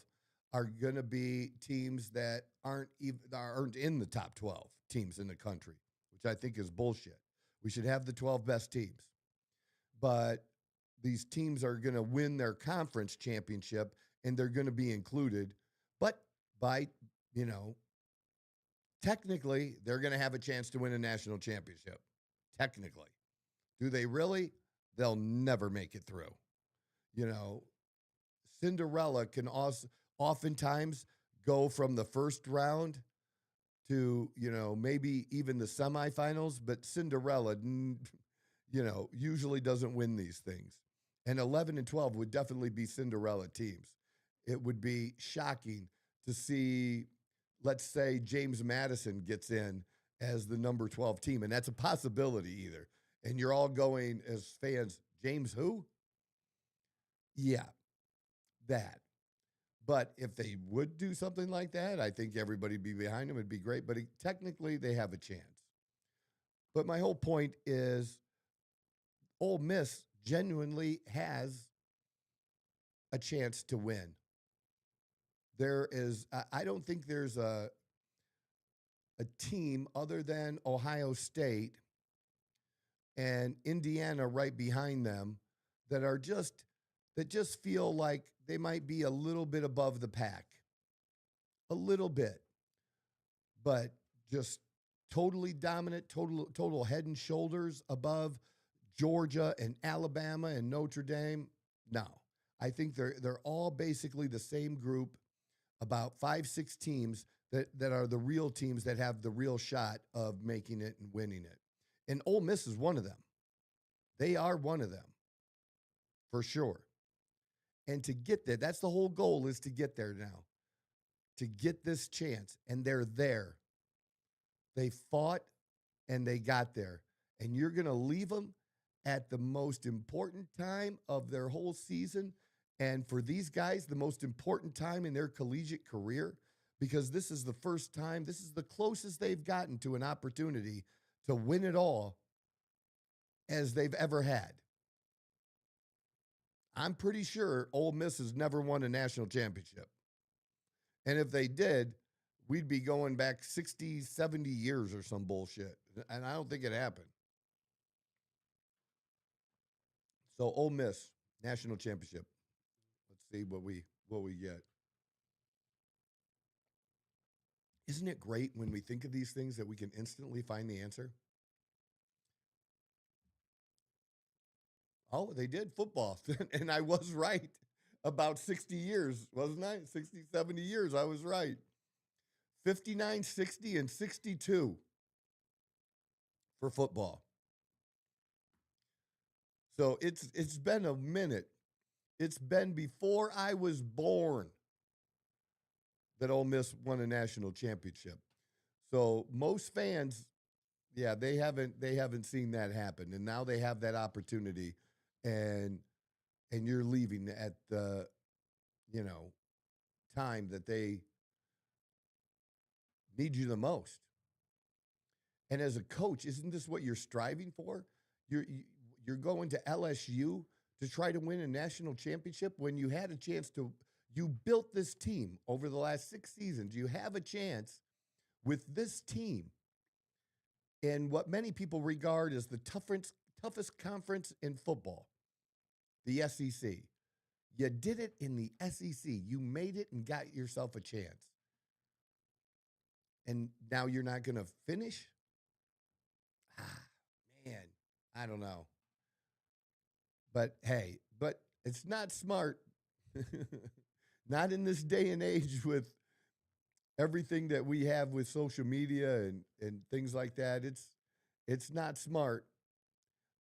are going to be teams that aren't in the top 12 teams in the country, which I think is bullshit. We should have the 12 best teams. But these teams are going to win their conference championship, and they're going to be included. But by, technically, they're going to have a chance to win a national championship. Technically. Do they really? They'll never make it through. Cinderella can also oftentimes go from the first round to, maybe even the semifinals, but Cinderella, usually doesn't win these things. And 11 and 12 would definitely be Cinderella teams. It would be shocking to see, let's say, James Madison gets in as the number 12 team, and that's a possibility either. And you're all going as fans, James who? Yeah, that. But if they would do something like that, I think everybody'd be behind them. It'd be great. But technically, they have a chance. But my whole point is Ole Miss genuinely has a chance to win. I don't think there's a team other than Ohio State and Indiana right behind them that just feel like they might be a little bit above the pack. A little bit. But just totally dominant, total head and shoulders above Georgia and Alabama and Notre Dame. No. I think they're all basically the same group, about 5-6 teams that are the real teams that have the real shot of making it and winning it. And Ole Miss is one of them. They are one of them, for sure. And to get there, that's the whole goal, is to get there now, to get this chance. And they're there. They fought and they got there. And you're going to leave them at the most important time of their whole season. And for these guys, the most important time in their collegiate career, because this is the first time, this is the closest they've gotten to an opportunity to win it all as they've ever had. I'm pretty sure Ole Miss has never won a national championship. And if they did, we'd be going back 60, 70 years or some bullshit. And I don't think it happened. So Ole Miss, national championship. Let's see what we get. Isn't it great when we think of these things that we can instantly find the answer? Oh, they did football. And I was right about 60 years, wasn't I? 60, 70 years, I was right. 59, 60, and 62 for football. So it's been a minute. It's been before I was born that Ole Miss won a national championship. So most fans, yeah, they haven't seen that happen, and now they have that opportunity, and you're leaving at the time that they need you the most. And as a coach, isn't this what you're striving for? You're going to LSU to try to win a national championship when you had a chance to. You built this team over the last 6 seasons. You have a chance with this team in what many people regard as the toughest conference in football, the SEC. You did it in the SEC. You made it and got yourself a chance. And now you're not going to finish? Man, I don't know. But hey, it's not smart. Not in this day and age with everything that we have with social media and things like that. It's not smart.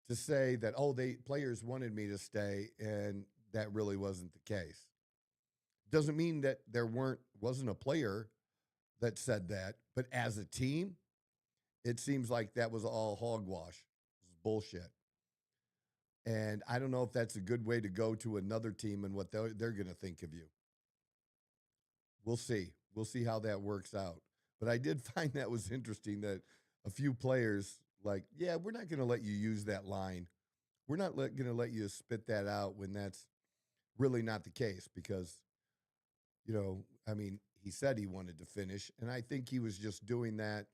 to say that, oh, players wanted me to stay, and that really wasn't the case. Doesn't mean that wasn't a player that said that, but as a team, it seems like that was all hogwash. It was bullshit. And I don't know if that's a good way to go to another team and what they're going to think of you. We'll see. We'll see how that works out. But I did find that was interesting that a few players, like, yeah, we're not going to let you use that line. We're not going to let you spit that out when that's really not the case because, I mean, he said he wanted to finish, and I think he was just doing that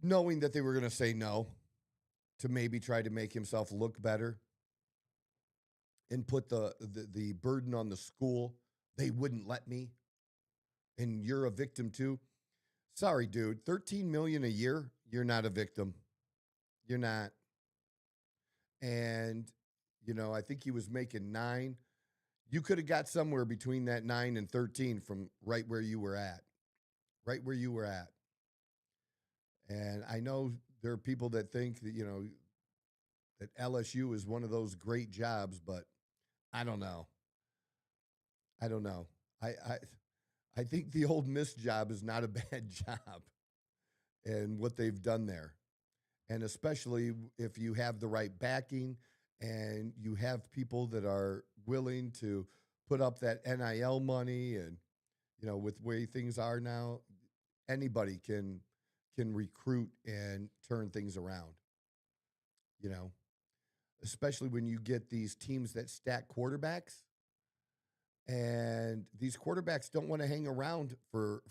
knowing that they were going to say no to maybe try to make himself look better and put the burden on the school. They wouldn't let me, and you're a victim too. Sorry, dude. $13 million a year, you're not a victim. You're not. And, I think he was making 9. You could have got somewhere between that 9 and 13 from right where you were at. Right where you were at. And I know there are people that think that, that LSU is one of those great jobs, but I don't know. I don't know. I think the Ole Miss job is not a bad job and what they've done there. And especially if you have the right backing and you have people that are willing to put up that NIL money and, with the way things are now, anybody can recruit and turn things around, especially when you get these teams that stack quarterbacks. And these quarterbacks don't want to hang around for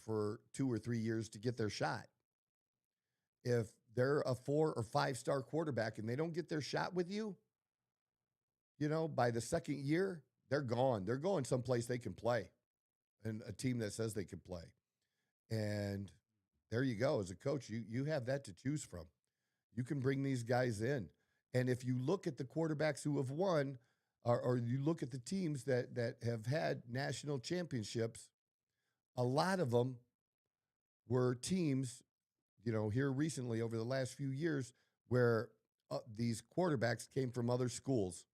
2 or 3 years to get their shot. If they're a 4 or 5-star quarterback and they don't get their shot with you, by the second year, they're gone. They're going someplace they can play and a team that says they can play. And there you go. As a coach, you have that to choose from. You can bring these guys in. And if you look at the quarterbacks who have won, or you look at the teams that have had national championships, a lot of them were teams, here recently over the last few years where these quarterbacks came from other schools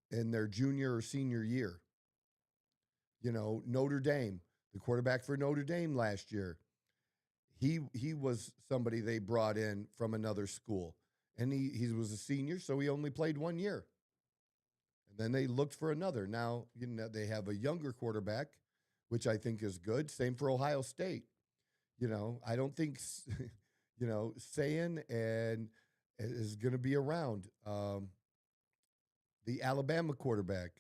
in their junior or senior year. Notre Dame, the quarterback for Notre Dame last year, he was somebody they brought in from another school. And he was a senior, so he only played 1 year. And then they looked for another. Now, they have a younger quarterback, which I think is good. Same for Ohio State. I don't think, Sayan and is going to be around. The Alabama quarterback,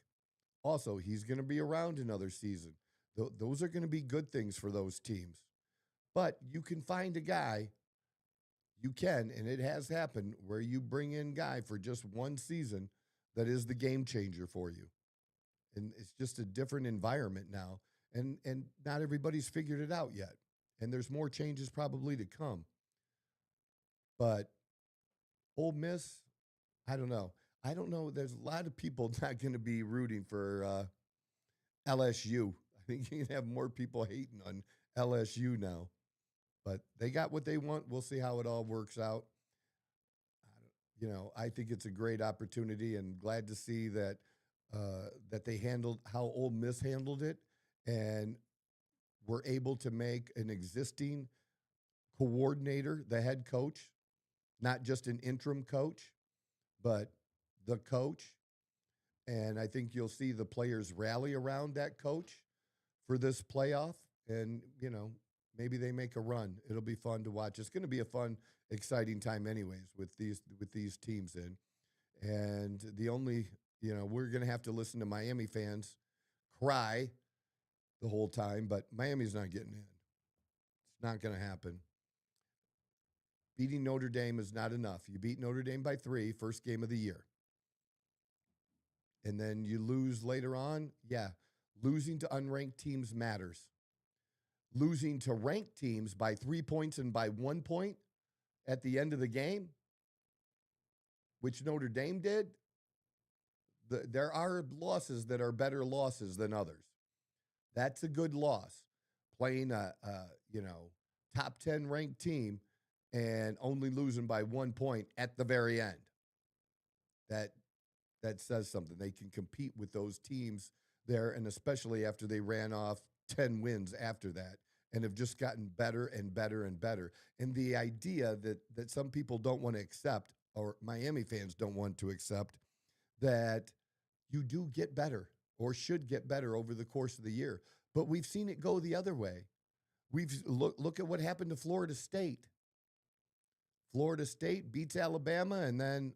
also, he's going to be around another season. Those are going to be good things for those teams. But you can find a guy, and it has happened, where you bring in a guy for just one season that is the game changer for you. And it's just a different environment now. And not everybody's figured it out yet. And there's more changes probably to come. But Ole Miss, I don't know. There's a lot of people not going to be rooting for LSU. I think you can have more people hating on LSU now. But they got what they want. We'll see how it all works out. I think it's a great opportunity, and glad to see that that they handled how Ole Miss handled it, and were able to make an existing coordinator the head coach, not just an interim coach, but the coach. And I think you'll see the players rally around that coach for this playoff, and maybe they make a run. It'll be fun to watch. It's going to be a fun, exciting time anyways with these teams in. And the only, we're going to have to listen to Miami fans cry the whole time, but Miami's not getting in. It's not going to happen. Beating Notre Dame is not enough. You beat Notre Dame by 3, first game of the year. And then you lose later on. Yeah, losing to unranked teams matters. Losing to ranked teams by 3 points and by 1 point at the end of the game, which Notre Dame did, there are losses that are better losses than others. That's a good loss. Playing a top 10 ranked team and only losing by 1 point at the very end. That that says something. They can compete with those teams there, and especially after they ran off 10 wins after that and have just gotten better and better and better. And the idea that some people don't want to accept, or Miami fans don't want to accept, that you do get better or should get better over the course of the year. But we've seen it go the other way. We've look at what happened to Florida State. Florida State beats Alabama, and then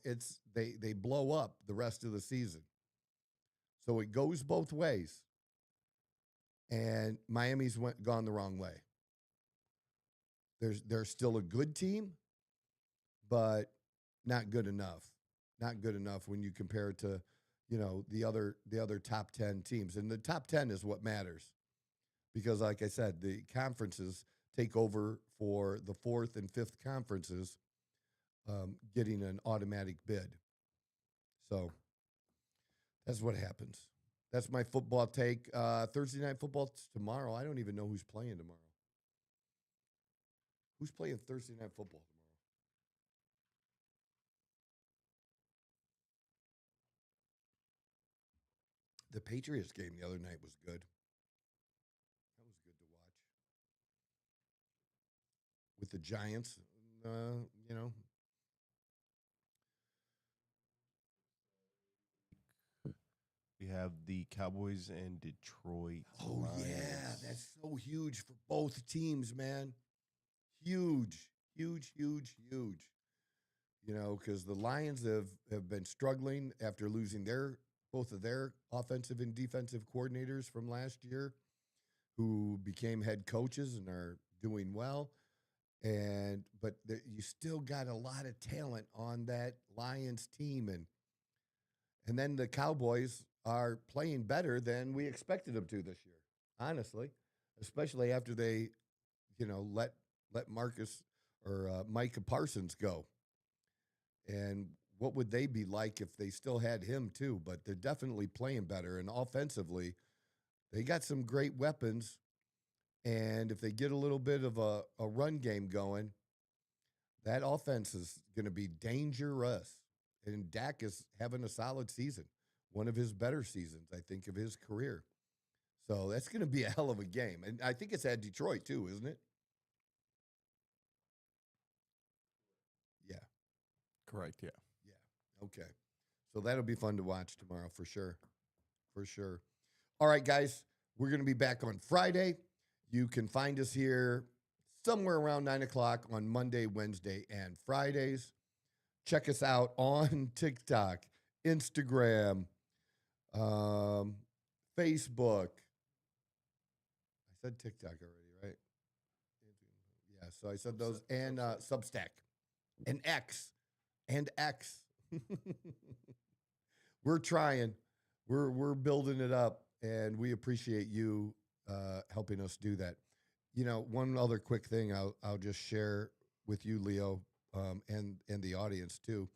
it's they blow up the rest of the season. So it goes both ways, and Miami's gone the wrong way. They're still a good team, but not good enough. Not good enough when you compare it to the other top 10 teams, and the top 10 is what matters, because like I said, the conferences take over for the fourth and fifth conferences, getting an automatic bid. So that's what happens. That's my football take. Thursday night football tomorrow. I don't even know who's playing tomorrow. Who's playing Thursday night football tomorrow? The Patriots game the other night was good. That was good to watch. With the Giants, We have the Cowboys and Detroit Oh, Lions. yeah. That's so huge for both teams, man. Huge, huge, huge, huge. Because the Lions have been struggling after losing both of their offensive and defensive coordinators from last year, who became head coaches and are doing well. But you still got a lot of talent on that Lions team, and then the Cowboys are playing better than we expected them to this year, honestly, especially after they, let Marcus or Micah Parsons go. And what would they be like if they still had him too? But they're definitely playing better, and offensively, they got some great weapons. And if they get a little bit of a run game going, that offense is going to be dangerous. And Dak is having a solid season, one of his better seasons, I think, of his career. So that's going to be a hell of a game. And I think it's at Detroit too, isn't it? Yeah. Correct, yeah. Yeah. Okay. So that'll be fun to watch tomorrow for sure. For sure. All right, guys, we're going to be back on Friday. You can find us here somewhere around 9 o'clock on Monday, Wednesday, and Fridays. Check us out on TikTok, Instagram, Facebook. I said TikTok already, right? Yeah, so I said those. And Substack. And X. And X. We're trying. We're building it up, and we appreciate you helping us do that. One other quick thing I'll just share with you, Leo, and the audience too.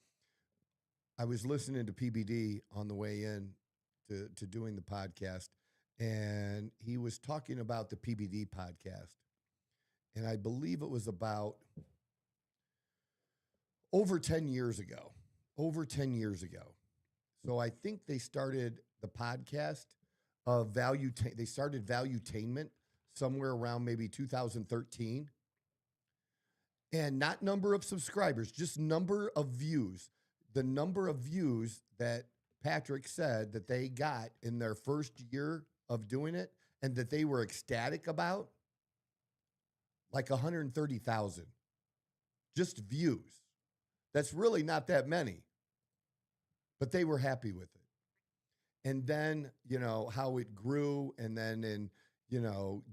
I was listening to PBD on the way in to doing the podcast, and he was talking about the PBD podcast, and I believe it was about over 10 years ago. Over 10 years ago. So I think they started the podcast of they started Valuetainment somewhere around maybe 2013. And not number of subscribers, just number of views. The number of views that Patrick said that they got in their first year of doing it and that they were ecstatic about, like 130,000. Just views. That's really not that many. But they were happy with it. And then, how it grew, and then in,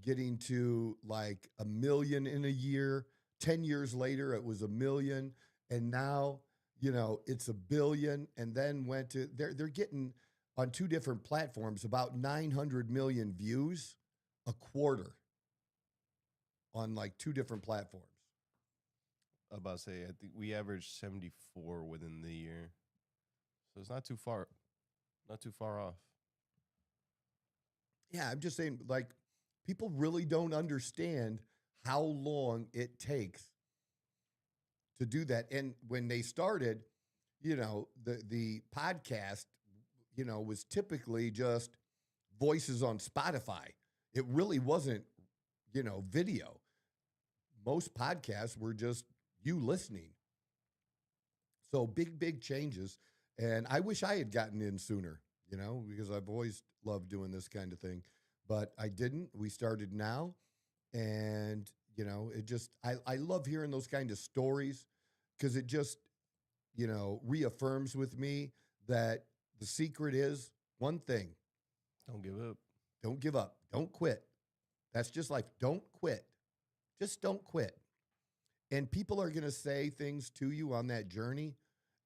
getting to like 1 million in a year. 10 years later, it was 1 million. And now, it's 1 billion. And then went to, they're getting on 2 different platforms about 900 million views a quarter on like 2 different platforms. I'm about to say, I think we averaged 74 within the year. So it's not too far off. Yeah, I'm just saying, like, people really don't understand how long it takes to do that. And when they started, the podcast, was typically just voices on Spotify. It really wasn't, video. Most podcasts were just you listening. So big changes. And I wish I had gotten in sooner, because I've always loved doing this kind of thing. But I didn't. We started now. And, I love hearing those kind of stories because it just, reaffirms with me that the secret is one thing. Don't give up. Don't give up. Don't quit. That's just life. Don't quit. Just don't quit. And people are going to say things to you on that journey,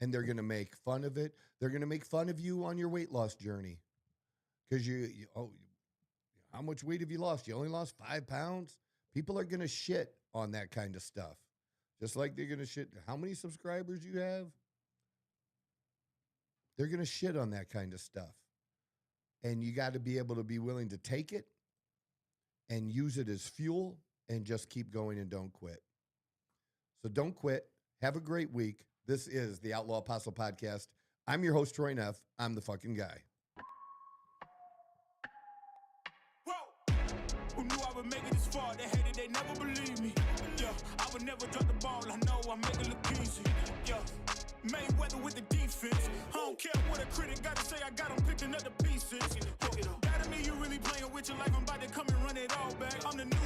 and they're going to make fun of it. They're going to make fun of you on your weight loss journey because how much weight have you lost? You only lost 5 pounds? People are going to shit on that kind of stuff. Just like they're going to shit. How many subscribers you have? They're going to shit on that kind of stuff. And you got to be able to be willing to take it and use it as fuel and just keep going and don't quit. So don't quit. Have a great week. This is the Outlaw Apostle Podcast. I'm your host, Troy Neff. I'm the fucking guy. Whoa. Who knew I would make it this far? They hated, they never believed me. Yeah, I would never drop the ball. I know I make it look easy. Yeah, Mayweather with the defense. I don't care what a critic got to say. I got them picking up the pieces. That to me, you really playing with your life. I'm about to come and run it all back. I'm the new